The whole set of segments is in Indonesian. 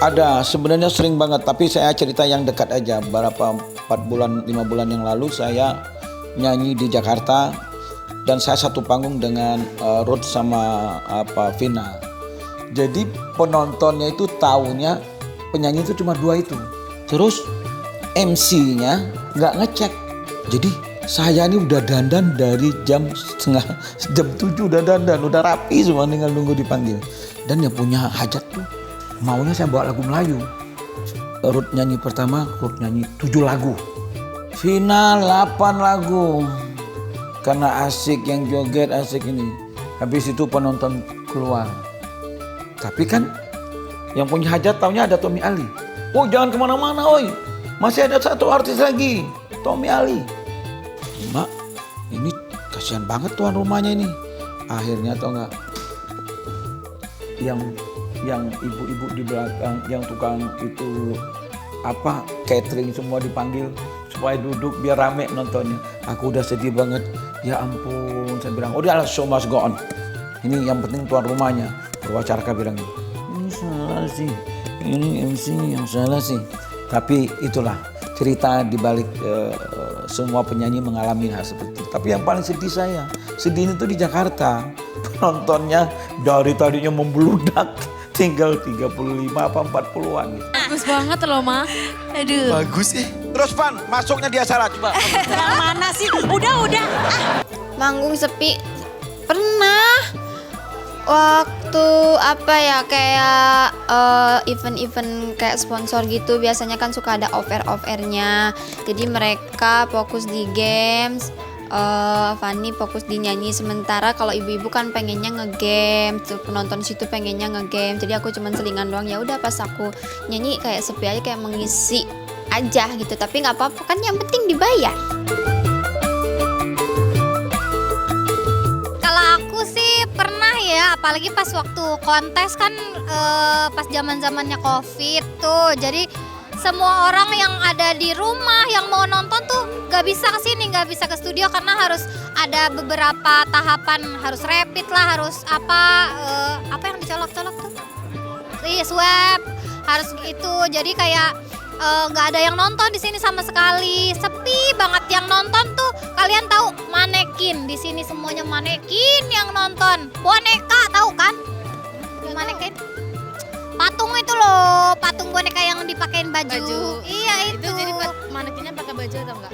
Ada, sebenarnya sering banget, tapi saya cerita yang dekat aja. Berapa 4 bulan, 5 bulan yang lalu saya nyanyi di Jakarta dan saya satu panggung dengan Ruth sama Vina. Jadi penontonnya itu taunya penyanyi itu cuma 2 itu. Terus MC-nya nggak ngecek. Jadi saya ini udah dandan dari jam 7 udah dandan, udah rapi semua, tinggal nunggu dipanggil. Dan yang punya hajat tuh maunya saya bawa lagu Melayu. Ruth nyanyi pertama, Ruth nyanyi 7 lagu. Final 8 lagu. Karena asik yang joget, asik ini. Habis itu penonton keluar. Tapi kan yang punya hajat taunya ada Tommy Ali. Oh jangan kemana-mana oi. Masih ada satu artis lagi, Tommy Ali. Mak, ini kasihan banget tuan rumahnya ini. Akhirnya tau nggak? Yang ibu-ibu di belakang, yang tukang itu catering semua dipanggil supaya duduk biar rame nontonnya. Aku udah sedih banget. Ya ampun, saya bilang, udahlah show must go on. Ini yang penting tuan rumahnya. Perwacaraka bilang, ini salah sih, ini MC yang salah sih. Tapi itulah cerita dibalik semua penyanyi mengalami hal seperti itu. Tapi yang paling sedih saya, sedihnya itu di Jakarta. Penontonnya dari tadinya membludak tinggal 35 apa 40-an gitu. Bagus banget loh, Ma. Aduh. Bagus sih. Terus Pan, masuknya dia salah coba. Yang mana sih? Udah. Manggung sepi pernah. Waktu kayak event-event kayak sponsor gitu, biasanya kan suka ada off-air-nya. Jadi mereka fokus di games, Fanny fokus di nyanyi. Sementara kalau ibu-ibu kan pengennya ngegame, penonton situ pengennya ngegame. Jadi aku cuman selingan doang. Ya udah pas aku nyanyi kayak sepi aja, kayak mengisi aja gitu. Tapi nggak apa-apa kan, yang penting dibayar. Ya, apalagi pas waktu kontes kan pas zaman-zamannya Covid tuh. Jadi semua orang yang ada di rumah yang mau nonton tuh gak bisa kesini, gak bisa ke studio karena harus ada beberapa tahapan, harus rapid lah, harus apa yang dicolok-colok tuh? Iya, swab, harus gitu. Jadi kayak nggak ada yang nonton di sini sama sekali, sepi banget. Yang nonton tuh kalian tahu manekin, di sini semuanya manekin yang nonton. Boneka tahu kan? Manekin, patung itu loh, patung boneka yang dipakein baju. Iya itu. Jadi manekinnya pakai baju atau enggak?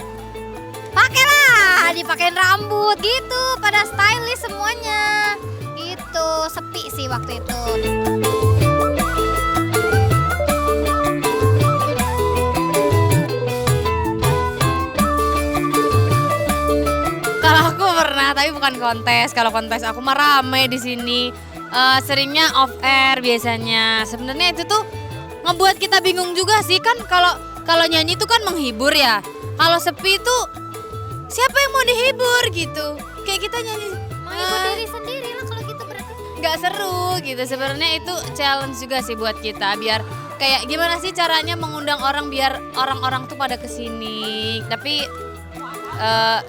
Pakai lah, dipakein rambut gitu, pada stylish semuanya. Gitu, sepi sih waktu itu. Tapi bukan kontes. Kalau kontes aku mah rame di sini. Seringnya off air biasanya. Sebenarnya itu tuh ngebuat kita bingung juga sih kan, kalau nyanyi itu kan menghibur ya. Kalau sepi itu siapa yang mau dihibur gitu? Kayak kita nyanyi Menghibur diri sendiri lah kalau gitu, berarti nggak seru gitu. Sebenarnya itu challenge juga sih buat kita, biar kayak gimana sih caranya mengundang orang biar orang-orang tuh pada kesini. Tapi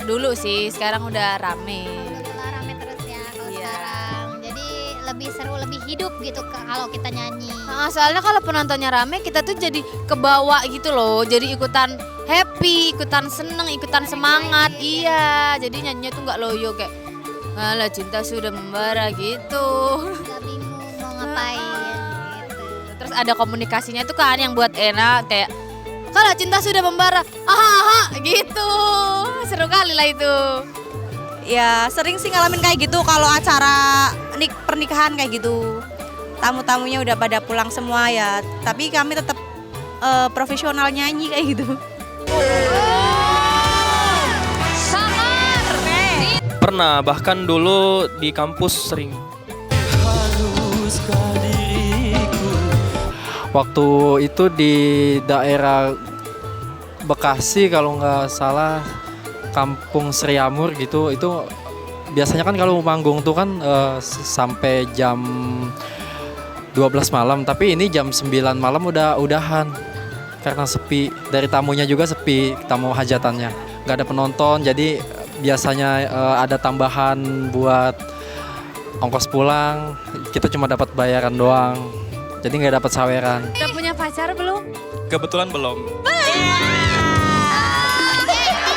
dulu sih, sekarang udah rame. udah rame terus ya kalau Iya. sekarang. Jadi lebih seru, lebih hidup gitu kalau kita nyanyi. Soalnya kalau penontonnya rame, kita tuh jadi kebawa gitu loh. Jadi ikutan happy, ikutan seneng, ikutan semangat. Iya, jadi nyanyinya tuh nggak loyo kayak alah cinta sudah membara gitu. Gak bingung mau ngapain gitu. Terus ada komunikasinya tuh kan yang buat enak, kayak kalau cinta sudah membara, aha gitu. Seru kali lah itu. Ya sering sih ngalamin kayak gitu kalau acara pernikahan kayak gitu. Tamu-tamunya udah pada pulang semua ya, tapi kami tetap profesional nyanyi kayak gitu. Pernah, bahkan dulu di kampus sering. Waktu itu di daerah Bekasi kalau nggak salah, Kampung Seriamur gitu. Itu biasanya kan kalau manggung tuh kan sampai jam 12 malam, tapi ini jam 9 malam udahan karena sepi. Dari tamunya juga sepi, tamu hajatannya nggak ada penonton, jadi biasanya ada tambahan buat ongkos pulang, kita cuma dapat bayaran doang, jadi nggak dapat saweran. Udah punya pacar belum? Kebetulan belum. Emang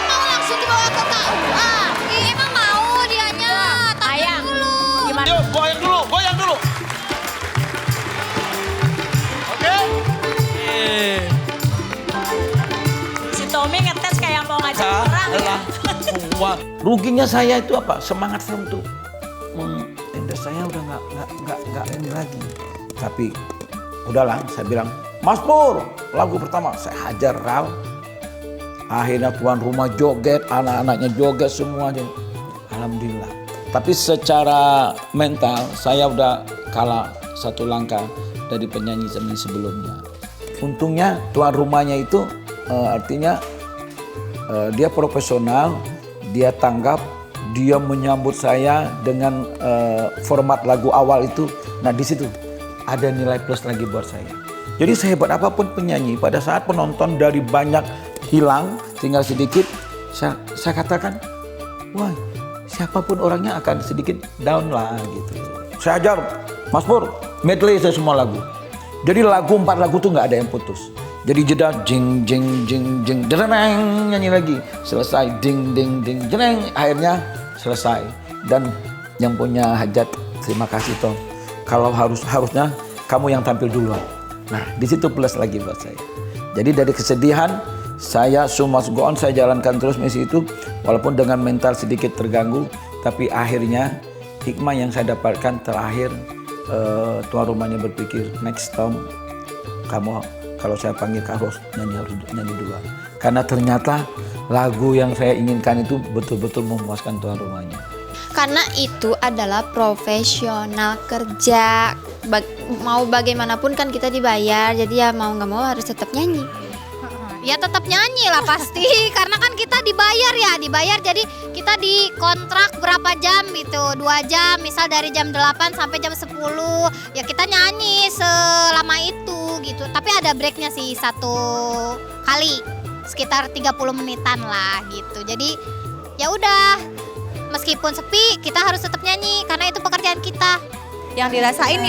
mau langsung dibawa ke KUA? Emang mau dianya? Tapi dulu. Gimana? Yuk, goyang dulu. Oke. Si Tommy ngetes kayak mau ngajak perang ya. Wah, ruginya saya itu apa? Semangat saya untuk saya udah nggak ini lagi. Tapi udahlah, saya bilang, Mas Pur, lagu pertama saya hajar Ral. Akhirnya tuan rumah joget, anak-anaknya joget semuanya. Alhamdulillah. Tapi secara mental saya udah kalah satu langkah dari penyanyi sebelumnya. Untungnya tuan rumahnya itu artinya dia profesional, dia tanggap, dia menyambut saya dengan format lagu awal itu. Nah di situ ada nilai plus lagi buat saya. Jadi sehebat apapun penyanyi, pada saat penonton dari banyak hilang, tinggal sedikit, saya katakan, wah siapapun orangnya akan sedikit down lah gitu. Saya ajar, Mas Pur, medley saya semua lagu. Jadi 4 lagu tuh nggak ada yang putus. Jadi jeda jing jing jing jing dereng, nyanyi lagi, selesai ding ding ding jeng, akhirnya selesai. Dan yang punya hajat, terima kasih Tom. Kalau harusnya kamu yang tampil duluan. Nah di situ plus lagi buat saya. Jadi dari kesedihan saya must go on, saya jalankan terus misi itu walaupun dengan mental sedikit terganggu, tapi akhirnya hikmah yang saya dapatkan terakhir tuan rumahnya berpikir next time kamu kalau saya panggil harus nyanyi duluan. Karena ternyata lagu yang saya inginkan itu betul-betul memuaskan tuan rumahnya. Karena itu adalah profesional kerja. Mau bagaimanapun kan kita dibayar, jadi ya mau nggak mau harus tetap nyanyi. Ya tetap nyanyi lah pasti, karena kan kita dibayar jadi kita dikontrak berapa jam gitu, 2 jam, misal dari jam 8 sampai jam 10, ya kita nyanyi selama itu gitu. Tapi ada breaknya sih 1 kali, sekitar 30 menitan lah gitu. Jadi ya udah, meskipun sepi kita harus tetap nyanyi karena itu pekerjaan kita. Yang dirasain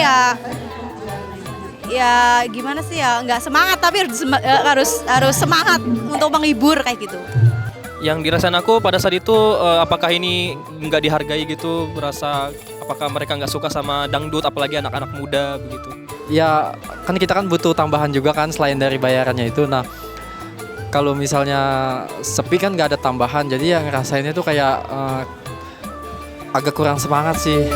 ya gimana sih ya, nggak semangat tapi harus semangat untuk menghibur kayak gitu. Yang dirasain aku pada saat itu apakah ini nggak dihargai gitu, merasa apakah mereka nggak suka sama dangdut apalagi anak-anak muda begitu. Ya kan kita kan butuh tambahan juga kan selain dari bayarannya itu. Nah kalau misalnya sepi kan nggak ada tambahan, jadi yang ngerasainnya tuh kayak agak kurang semangat sih.